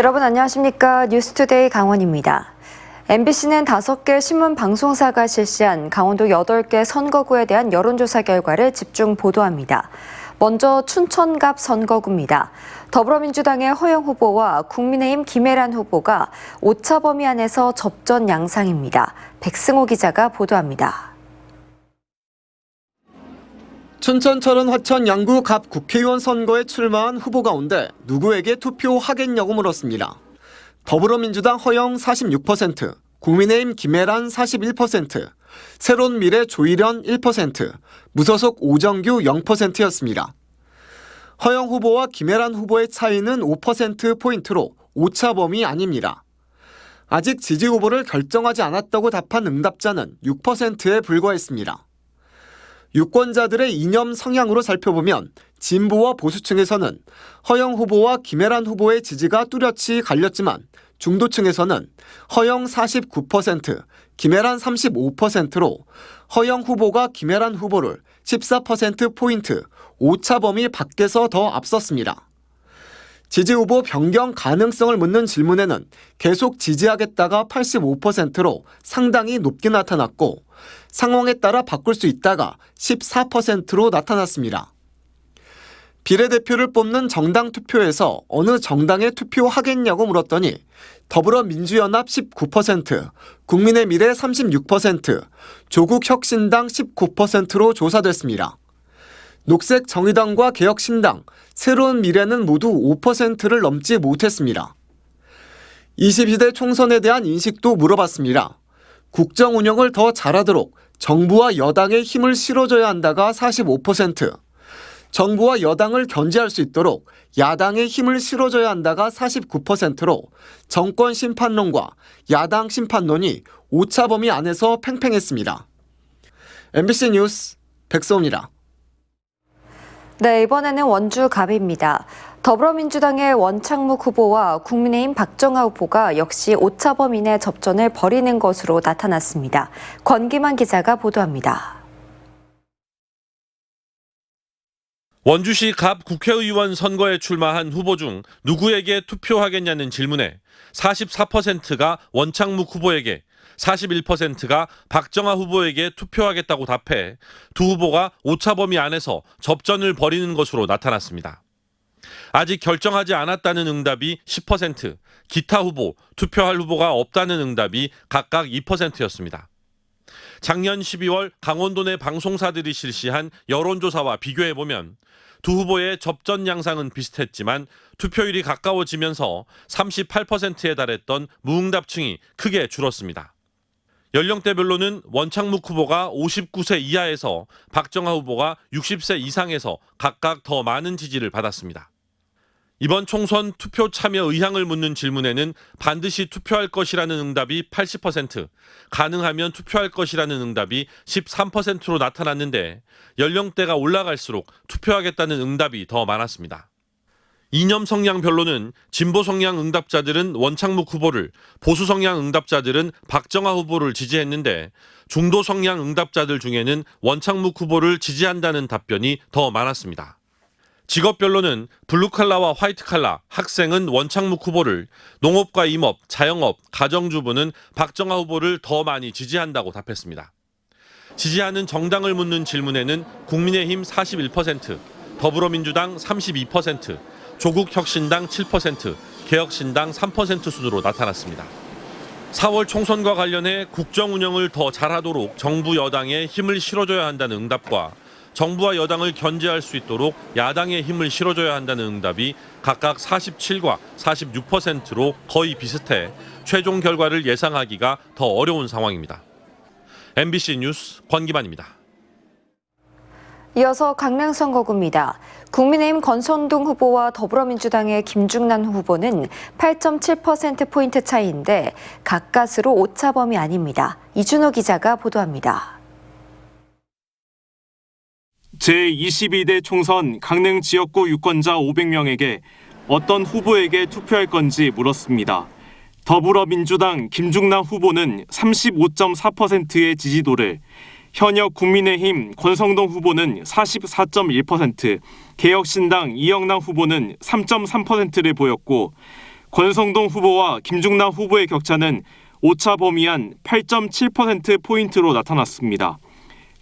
여러분 안녕하십니까? 뉴스투데이 강원입니다. MBC는 5개 신문 방송사가 실시한 강원도 8개 선거구에 대한 여론조사 결과를 집중 보도합니다. 먼저 춘천갑 선거구입니다. 더불어민주당의 허영 후보와 국민의힘 김혜란 후보가 오차 범위 안에서 접전 양상입니다. 백승호 기자가 보도합니다. 춘천, 철원, 화천, 양구 갑 국회의원 선거에 출마한 후보 가운데 누구에게 투표하겠냐고 물었습니다. 더불어민주당 허영 46%, 국민의힘 김혜란 41%, 새로운미래 조일현 1%, 무소속 오정규 0%였습니다. 허영 후보와 김혜란 후보의 차이는 5%포인트로 오차 범위 아닙니다. 아직 지지 후보를 결정하지 않았다고 답한 응답자는 6%에 불과했습니다. 유권자들의 이념 성향으로 살펴보면 진보와 보수층에서는 허영 후보와 김혜란 후보의 지지가 뚜렷이 갈렸지만 중도층에서는 허영 49%, 김혜란 35%로 허영 후보가 김혜란 후보를 14%포인트 오차 범위 밖에서 더 앞섰습니다. 지지 후보 변경 가능성을 묻는 질문에는 계속 지지하겠다가 85%로 상당히 높게 나타났고 상황에 따라 바꿀 수 있다가 14%로 나타났습니다. 비례대표를 뽑는 정당 투표에서 어느 정당에 투표하겠냐고 물었더니 더불어민주연합 19%, 국민의미래 36%, 조국혁신당 19%로 조사됐습니다. 녹색정의당과 개혁신당, 새로운미래는 모두 5%를 넘지 못했습니다. 20대 총선에 대한 인식도 물어봤습니다. 국정 운영을 더 잘하도록 정부와 여당의 힘을 실어줘야 한다가 45%, 정부와 여당을 견제할 수 있도록 야당의 힘을 실어줘야 한다가 49%로 정권 심판론과 야당 심판론이 오차 범위 안에서 팽팽했습니다. MBC 뉴스 백소입니다. 네, 이번에는 원주 갑입니다. 더불어민주당의 원창묵 후보와 국민의힘 박정하 후보가 역시 오차 범위 내 접전을 벌이는 것으로 나타났습니다. 권기만 기자가 보도합니다. 원주시 갑 국회의원 선거에 출마한 후보 중 누구에게 투표하겠냐는 질문에 44%가 원창묵 후보에게, 41%가 박정하 후보에게 투표하겠다고 답해 두 후보가 오차 범위 안에서 접전을 벌이는 것으로 나타났습니다. 아직 결정하지 않았다는 응답이 10%, 기타 후보, 투표할 후보가 없다는 응답이 각각 2%였습니다. 작년 12월 강원도 내 방송사들이 실시한 여론조사와 비교해보면 두 후보의 접전 양상은 비슷했지만 투표율이 가까워지면서 38%에 달했던 무응답층이 크게 줄었습니다. 연령대별로는 원창묵 후보가 59세 이하에서 박정하 후보가 60세 이상에서 각각 더 많은 지지를 받았습니다. 이번 총선 투표 참여 의향을 묻는 질문에는 반드시 투표할 것이라는 응답이 80%, 가능하면 투표할 것이라는 응답이 13%로 나타났는데 연령대가 올라갈수록 투표하겠다는 응답이 더 많았습니다. 이념 성향별로는 진보 성향 응답자들은 원창묵 후보를, 보수 성향 응답자들은 박정하 후보를 지지했는데 중도 성향 응답자들 중에는 원창묵 후보를 지지한다는 답변이 더 많았습니다. 직업별로는 블루칼라와 화이트칼라, 학생은 원창묵 후보를, 농업과 임업, 자영업, 가정주부는 박정하 후보를 더 많이 지지한다고 답했습니다. 지지하는 정당을 묻는 질문에는 국민의힘 41%, 더불어민주당 32%, 조국혁신당 7%, 개혁신당 3% 순으로 나타났습니다. 4월 총선과 관련해 국정 운영을 더 잘하도록 정부 여당에 힘을 실어줘야 한다는 응답과 정부와 여당을 견제할 수 있도록 야당의 힘을 실어줘야 한다는 응답이 각각 47과 46%로 거의 비슷해 최종 결과를 예상하기가 더 어려운 상황입니다. MBC 뉴스 권기만입니다. 이어서 강릉 선거구입니다. 국민의힘 권선동 후보와 더불어민주당의 김중난 후보는 8.7%포인트 차이인데 가까스로 오차 범위 아닙니다. 이준호 기자가 보도합니다. 제22대 총선 강릉 지역구 유권자 500명에게 어떤 후보에게 투표할 건지 물었습니다. 더불어민주당 김중남 후보는 35.4%의 지지도를, 현역 국민의힘 권성동 후보는 44.1%, 개혁신당 이영남 후보는 3.3%를 보였고 권성동 후보와 김중남 후보의 격차는 오차 범위 한 8.7%포인트로 나타났습니다.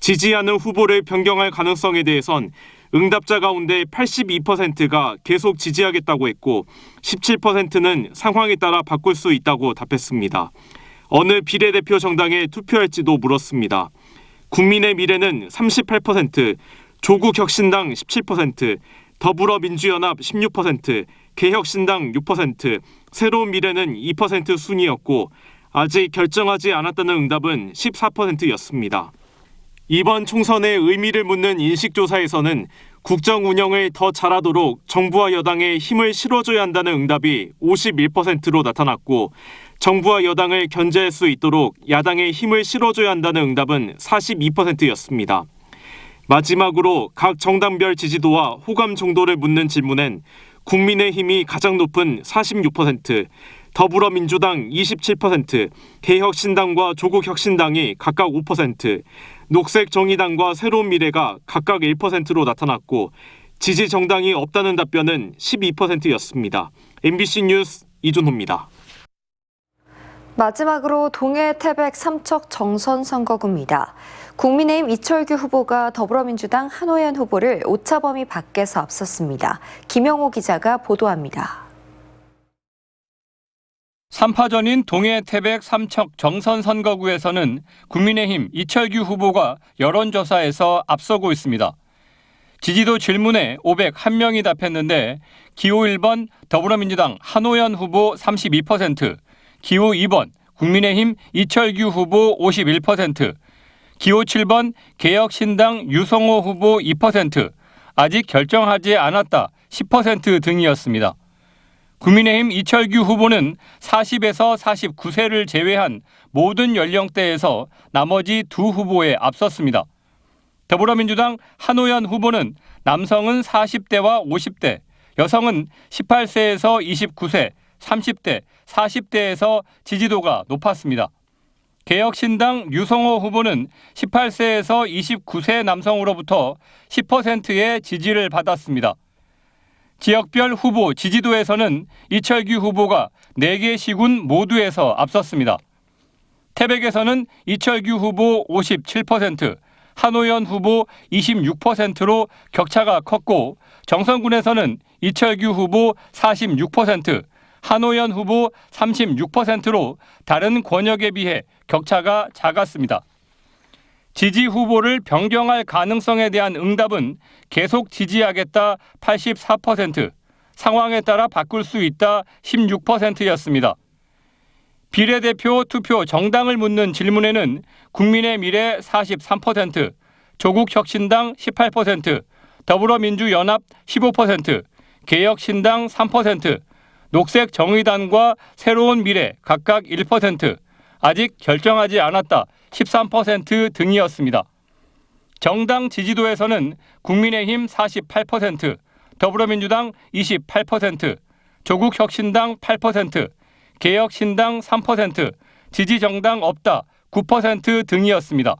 지지하는 후보를 변경할 가능성에 대해선 응답자 가운데 82%가 계속 지지하겠다고 했고 17%는 상황에 따라 바꿀 수 있다고 답했습니다. 어느 비례대표 정당에 투표할지도 물었습니다. 국민의 미래는 38%, 조국혁신당 17%, 더불어민주연합 16%, 개혁신당 6%, 새로운 미래는 2% 순이었고 아직 결정하지 않았다는 응답은 14%였습니다. 이번 총선의 의미를 묻는 인식조사에서는 국정 운영을 더 잘하도록 정부와 여당에 힘을 실어줘야 한다는 응답이 51%로 나타났고 정부와 여당을 견제할 수 있도록 야당에 힘을 실어줘야 한다는 응답은 42%였습니다. 마지막으로 각 정당별 지지도와 호감 정도를 묻는 질문엔 국민의힘이 가장 높은 46%, 더불어민주당 27%, 개혁신당과 조국혁신당이 각각 5%, 녹색정의당과 새로운미래가 각각 1%로 나타났고 지지 정당이 없다는 답변은 12%였습니다. MBC 뉴스 이준호입니다. 마지막으로 동해 태백 삼척 정선 선거구입니다. 국민의힘 이철규 후보가 더불어민주당 한호연 후보를 오차 범위 밖에서 앞섰습니다. 김영호 기자가 보도합니다. 3파전인 동해 태백 삼척 정선 선거구에서는 국민의힘 이철규 후보가 여론조사에서 앞서고 있습니다. 지지도 질문에 501명이 답했는데 기호 1번 더불어민주당 한호연 후보 32%, 기호 2번 국민의힘 이철규 후보 51%, 기호 7번 개혁신당 유성호 후보 2%, 아직 결정하지 않았다 10% 등이었습니다. 국민의힘 이철규 후보는 40에서 49세를 제외한 모든 연령대에서 나머지 두 후보에 앞섰습니다. 더불어민주당 한호연 후보는 남성은 40대와 50대, 여성은 18세에서 29세, 30대, 40대에서 지지도가 높았습니다. 개혁신당 유성호 후보는 18세에서 29세 남성으로부터 10%의 지지를 받았습니다. 지역별 후보 지지도에서는 이철규 후보가 4개 시군 모두에서 앞섰습니다. 태백에서는 이철규 후보 57%, 한호연 후보 26%로 격차가 컸고 정선군에서는 이철규 후보 46%, 한호연 후보 36%로 다른 권역에 비해 격차가 작았습니다. 지지 후보를 변경할 가능성에 대한 응답은 계속 지지하겠다 84%, 상황에 따라 바꿀 수 있다 16%였습니다. 비례대표 투표 정당을 묻는 질문에는 국민의 미래 43%, 조국혁신당 18%, 더불어민주연합 15%, 개혁신당 3%, 녹색정의당과 새로운미래 각각 1%, 아직 결정하지 않았다 13% 등이었습니다. 정당 지지도에서는 국민의힘 48%, 더불어민주당 28%, 조국혁신당 8%, 개혁신당 3%, 지지정당 없다 9% 등이었습니다.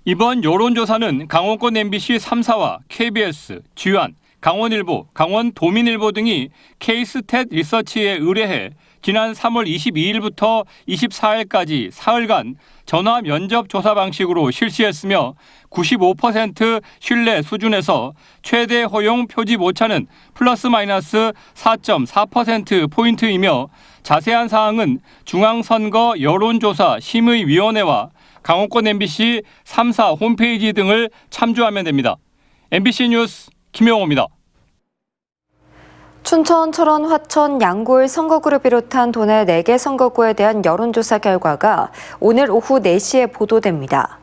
이번 여론조사는 강원권 MBC 3사와 KBS, 주한, 강원일보, 강원도민일보 등이 K스탯 리서치에 의뢰해 지난 3월 22일부터 24일까지 사흘간 전화 면접 조사 방식으로 실시했으며 95% 신뢰 수준에서 최대 허용 표집 오차는 플러스 마이너스 4.4%포인트이며 자세한 사항은 중앙선거 여론조사 심의위원회와 강원권 MBC 3사 홈페이지 등을 참조하면 됩니다. MBC 뉴스 김영호입니다. 춘천, 철원, 화천, 양구을 선거구를 비롯한 도내 4개 선거구에 대한 여론조사 결과가 오늘 오후 4시에 보도됩니다.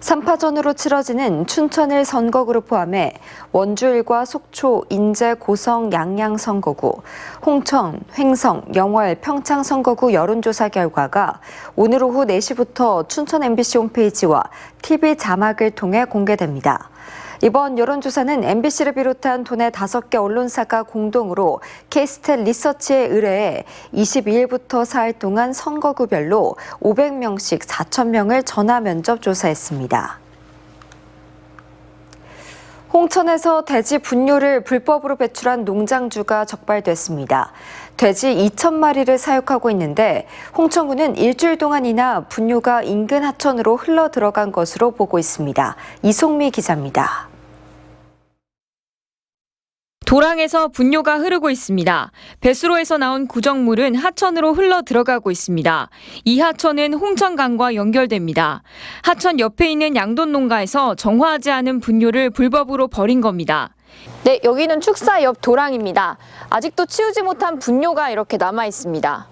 3파전으로 치러지는 춘천을 선거구를 포함해 원주 1과 속초, 인제, 고성, 양양 선거구, 홍천, 횡성, 영월, 평창 선거구 여론조사 결과가 오늘 오후 4시부터 춘천 MBC 홈페이지와 TV 자막을 통해 공개됩니다. 이번 여론조사는 MBC를 비롯한 도내 5개 언론사가 공동으로 K스탯 리서치에 의뢰해 22일부터 4일 동안 선거구별로 500명씩 4,000명을 전화 면접 조사했습니다. 홍천에서 돼지 분뇨를 불법으로 배출한 농장주가 적발됐습니다. 돼지 2,000마리를 사육하고 있는데 홍천군은 일주일 동안이나 분뇨가 인근 하천으로 흘러 들어간 것으로 보고 있습니다. 이송미 기자입니다. 도랑에서 분뇨가 흐르고 있습니다. 배수로에서 나온 구정물은 하천으로 흘러 들어가고 있습니다. 이 하천은 홍천강과 연결됩니다. 하천 옆에 있는 양돈 농가에서 정화하지 않은 분뇨를 불법으로 버린 겁니다. 네, 여기는 축사 옆 도랑입니다. 아직도 치우지 못한 분뇨가 이렇게 남아 있습니다.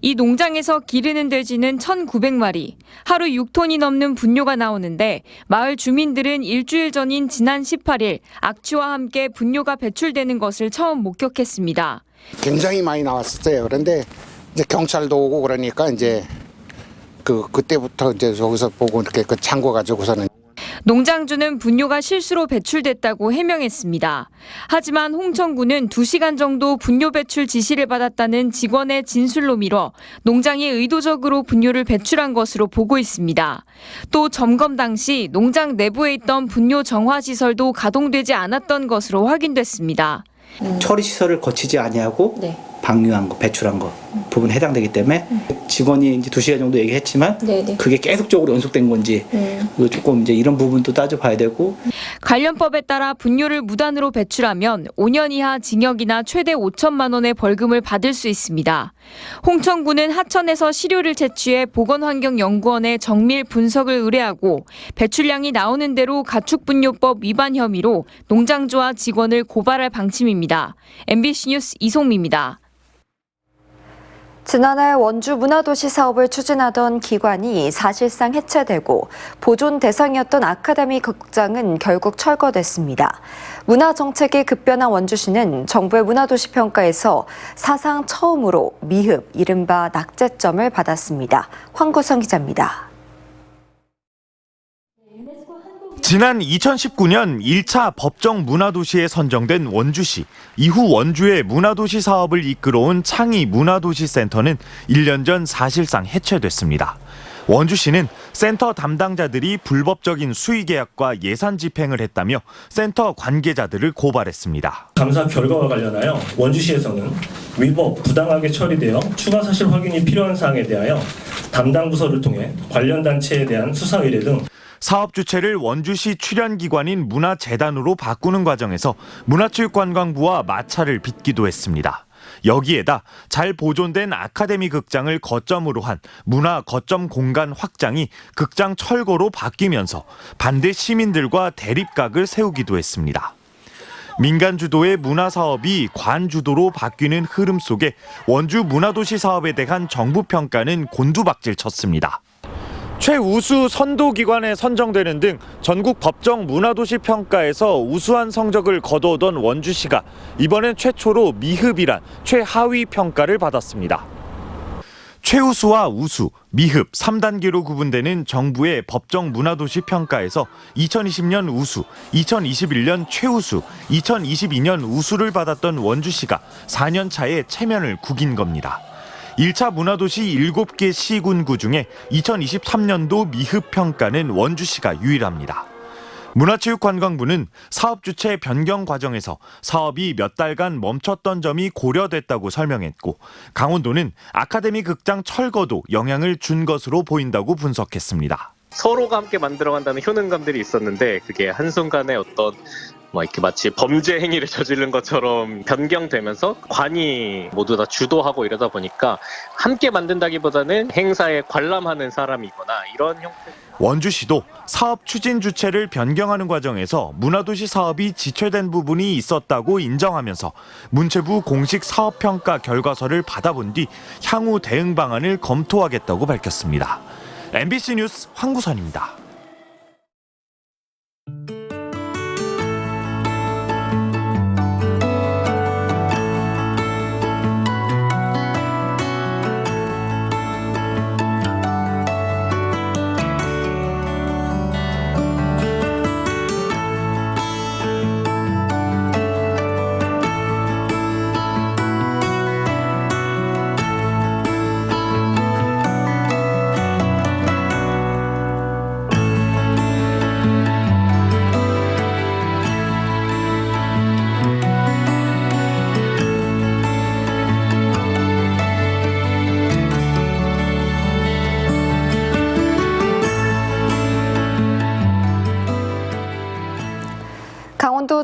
이 농장에서 기르는 돼지는 1,900마리, 하루 6톤이 넘는 분뇨가 나오는데 마을 주민들은 일주일 전인 지난 18일 악취와 함께 분뇨가 배출되는 것을 처음 목격했습니다. 굉장히 많이 나왔었어요. 그런데 이제 경찰도 오고 그러니까 이제 그때부터 이제 저기서 보고 이렇게 창고 가지고서는 농장주는 분뇨가 실수로 배출됐다고 해명했습니다. 하지만 홍천군은 2시간 정도 분뇨 배출 지시를 받았다는 직원의 진술로 미뤄 농장이 의도적으로 분뇨를 배출한 것으로 보고 있습니다. 또 점검 당시 농장 내부에 있던 분뇨 정화 시설도 가동되지 않았던 것으로 확인됐습니다. 처리 시설을 거치지 아니하고 방류한 거, 배출한 거 부분 해당되기 때문에 직원이 이제 2시간 정도 얘기했지만 그게 계속적으로 연속된 건지 조금 이제 이런 부분도 따져봐야 되고. 관련법에 따라 분뇨를 무단으로 배출하면 5년 이하 징역이나 최대 5천만 원의 벌금을 받을 수 있습니다. 홍천군은 하천에서 시료를 채취해 보건환경연구원에 정밀 분석을 의뢰하고 배출량이 나오는 대로 가축분뇨법 위반 혐의로 농장주와 직원을 고발할 방침입니다. MBC 뉴스 이송미입니다. 지난해 원주 문화도시 사업을 추진하던 기관이 사실상 해체되고 보존 대상이었던 아카데미 극장은 결국 철거됐습니다. 문화정책이 급변한 원주시는 정부의 문화도시 평가에서 사상 처음으로 미흡, 이른바 낙제점을 받았습니다. 황구성 기자입니다. 지난 2019년 1차 법정 문화도시에 선정된 원주시. 이후 원주의 문화도시 사업을 이끌어온 창의 문화도시센터는 1년 전 사실상 해체됐습니다. 원주시는 센터 담당자들이 불법적인 수의계약과 예산 집행을 했다며 센터 관계자들을 고발했습니다. 감사 결과와 관련하여 원주시에서는 위법, 부당하게 처리되어 추가 사실 확인이 필요한 사항에 대하여 담당 부서를 통해 관련 단체에 대한 수사 의뢰 등 사업 주체를 원주시 출연기관인 문화재단으로 바꾸는 과정에서 문화체육관광부와 마찰을 빚기도 했습니다. 여기에다 잘 보존된 아카데미 극장을 거점으로 한 문화 거점 공간 확장이 극장 철거로 바뀌면서 반대 시민들과 대립각을 세우기도 했습니다. 민간 주도의 문화 사업이 관 주도로 바뀌는 흐름 속에 원주 문화도시 사업에 대한 정부 평가는 곤두박질 쳤습니다. 최우수 선도기관에 선정되는 등 전국 법정 문화도시 평가에서 우수한 성적을 거두어던 원주시가 이번엔 최초로 미흡이란 최하위 평가를 받았습니다. 최우수와 우수, 미흡 3단계로 구분되는 정부의 법정 문화도시 평가에서 2020년 우수, 2021년 최우수, 2022년 우수를 받았던 원주시가 4년 차에 체면을 구긴 겁니다. 1차 문화도시 7개 시군구 중에 2023년도 미흡 평가는 원주시가 유일합니다. 문화체육관광부는 사업 주체 변경 과정에서 사업이 몇 달간 멈췄던 점이 고려됐다고 설명했고, 강원도는 아카데미 극장 철거도 영향을 준 것으로 보인다고 분석했습니다. 서로가 함께 만들어간다는 효능감들이 있었는데 그게 한순간에 어떤 이렇게 마치 범죄 행위를 저지른 것처럼 변경되면서 관이 모두 다 주도하고 이러다 보니까 함께 만든다기보다는 행사에 관람하는 사람이거나 이런 형태. 원주시도 사업 추진 주체를 변경하는 과정에서 문화도시 사업이 지체된 부분이 있었다고 인정하면서 문체부 공식 사업평가 결과서를 받아본 뒤 향후 대응 방안을 검토하겠다고 밝혔습니다. MBC 뉴스 황구선입니다.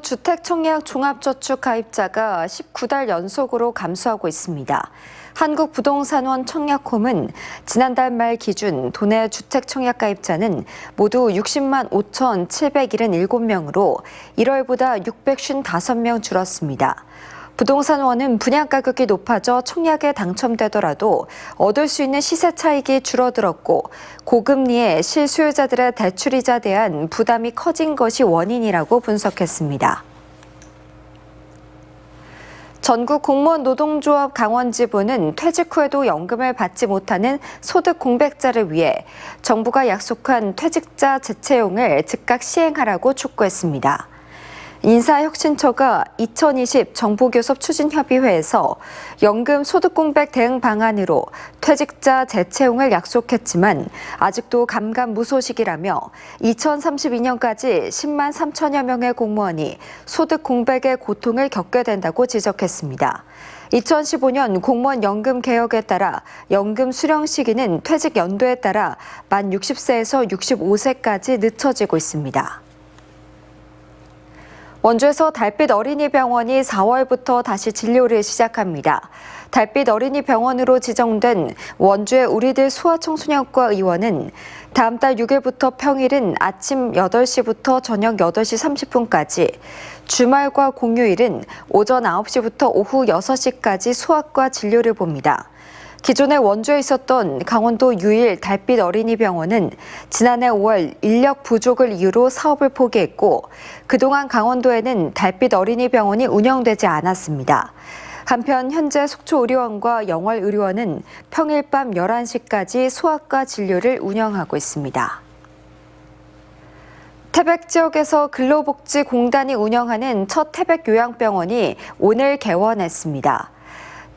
주택청약 종합저축 가입자가 19달 연속으로 감소하고 있습니다. 한국부동산원 청약홈은 지난달 말 기준 도내 주택청약 가입자는 모두 60만 5,777명으로 1월보다 655명 줄었습니다. 부동산원은 분양가격이 높아져 청약에 당첨되더라도 얻을 수 있는 시세 차익이 줄어들었고 고금리에 실수요자들의 대출이자에 대한 부담이 커진 것이 원인이라고 분석했습니다. 전국 공무원 노동조합 강원지부는 퇴직 후에도 연금을 받지 못하는 소득 공백자를 위해 정부가 약속한 퇴직자 재채용을 즉각 시행하라고 촉구했습니다. 인사혁신처가 2020 정보교섭 추진협의회에서 연금 소득공백 대응 방안으로 퇴직자 재채용을 약속했지만 아직도 감감무소식이라며 2032년까지 10만 3천여 명의 공무원이 소득공백의 고통을 겪게 된다고 지적했습니다. 2015년 공무원 연금 개혁에 따라 연금 수령 시기는 퇴직 연도에 따라 만 60세에서 65세까지 늦춰지고 있습니다. 원주에서 달빛 어린이병원이 4월부터 다시 진료를 시작합니다. 달빛 어린이병원으로 지정된 원주의 우리들 소아청소년과 의원은 다음 달 6일부터 평일은 아침 8시부터 저녁 8시 30분까지, 주말과 공휴일은 오전 9시부터 오후 6시까지 소아과 진료를 봅니다. 기존에 원주에 있었던 강원도 유일 달빛 어린이병원은 지난해 5월 인력 부족을 이유로 사업을 포기했고 그동안 강원도에는 달빛 어린이병원이 운영되지 않았습니다. 한편 현재 속초의료원과 영월의료원은 평일 밤 11시까지 소아과 진료를 운영하고 있습니다. 태백 지역에서 근로복지공단이 운영하는 첫 태백 요양병원이 오늘 개원했습니다.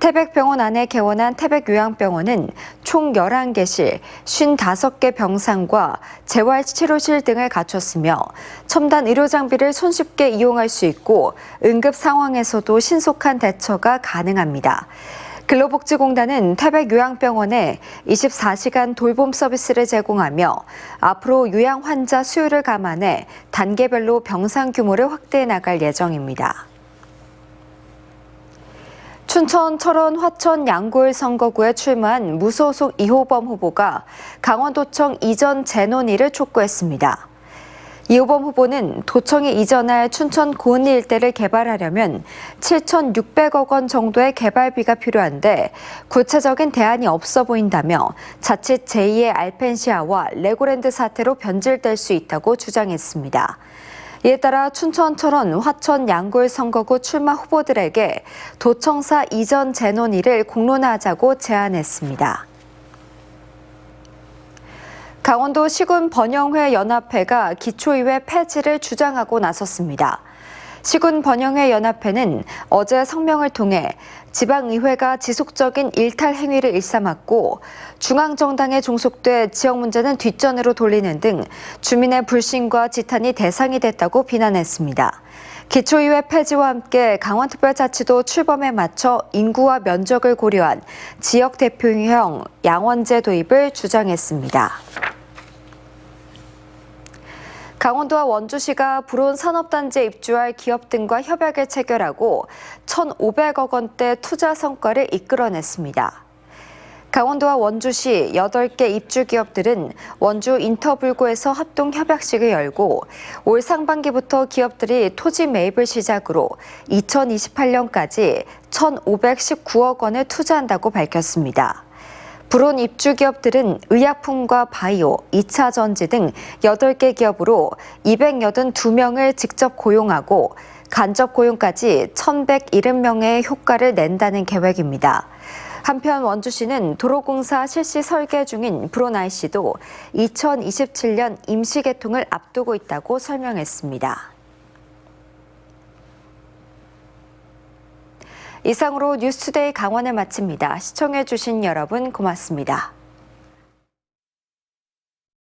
태백병원 안에 개원한 태백요양병원은 총 11개실, 55개 병상과 재활치료실 등을 갖췄으며 첨단 의료장비를 손쉽게 이용할 수 있고 응급 상황에서도 신속한 대처가 가능합니다. 근로복지공단은 태백요양병원에 24시간 돌봄 서비스를 제공하며 앞으로 요양 환자 수요를 감안해 단계별로 병상 규모를 확대해 나갈 예정입니다. 춘천, 철원, 화천, 양구을 선거구에 출마한 무소속 이호범 후보가 강원도청 이전 재논의를 촉구했습니다. 이호범 후보는 도청이 이전할 춘천 고은리 일대를 개발하려면 7,600억 원 정도의 개발비가 필요한데 구체적인 대안이 없어 보인다며 자칫 제2의 알펜시아와 레고랜드 사태로 변질될 수 있다고 주장했습니다. 이에 따라 춘천, 철원, 화천, 양구을 선거구 출마 후보들에게 도청사 이전 재논의를 공론화하자고 제안했습니다. 강원도 시군번영회 연합회가 기초의회 폐지를 주장하고 나섰습니다. 시군번영회 연합회는 어제 성명을 통해 지방의회가 지속적인 일탈 행위를 일삼았고 중앙정당에 종속돼 지역 문제는 뒷전으로 돌리는 등 주민의 불신과 지탄이 대상이 됐다고 비난했습니다. 기초의회 폐지와 함께 강원특별자치도 출범에 맞춰 인구와 면적을 고려한 지역대표형 양원제 도입을 주장했습니다. 강원도와 원주시가 불온 산업단지에 입주할 기업 등과 협약을 체결하고 1,500억 원대 투자 성과를 이끌어냈습니다. 강원도와 원주시 8개 입주 기업들은 원주 인터불고에서 합동 협약식을 열고 올 상반기부터 기업들이 토지 매입을 시작으로 2028년까지 1,519억 원을 투자한다고 밝혔습니다. 불온 입주 기업들은 의약품과 바이오, 2차 전지 등 8개 기업으로 282명을 직접 고용하고 간접 고용까지 1,170명의 효과를 낸다는 계획입니다. 한편 원주시는 도로공사 실시 설계 중인 불온 IC도 2027년 임시 개통을 앞두고 있다고 설명했습니다. 이상으로 뉴스투데이 강원을 마칩니다. 시청해주신 여러분 고맙습니다.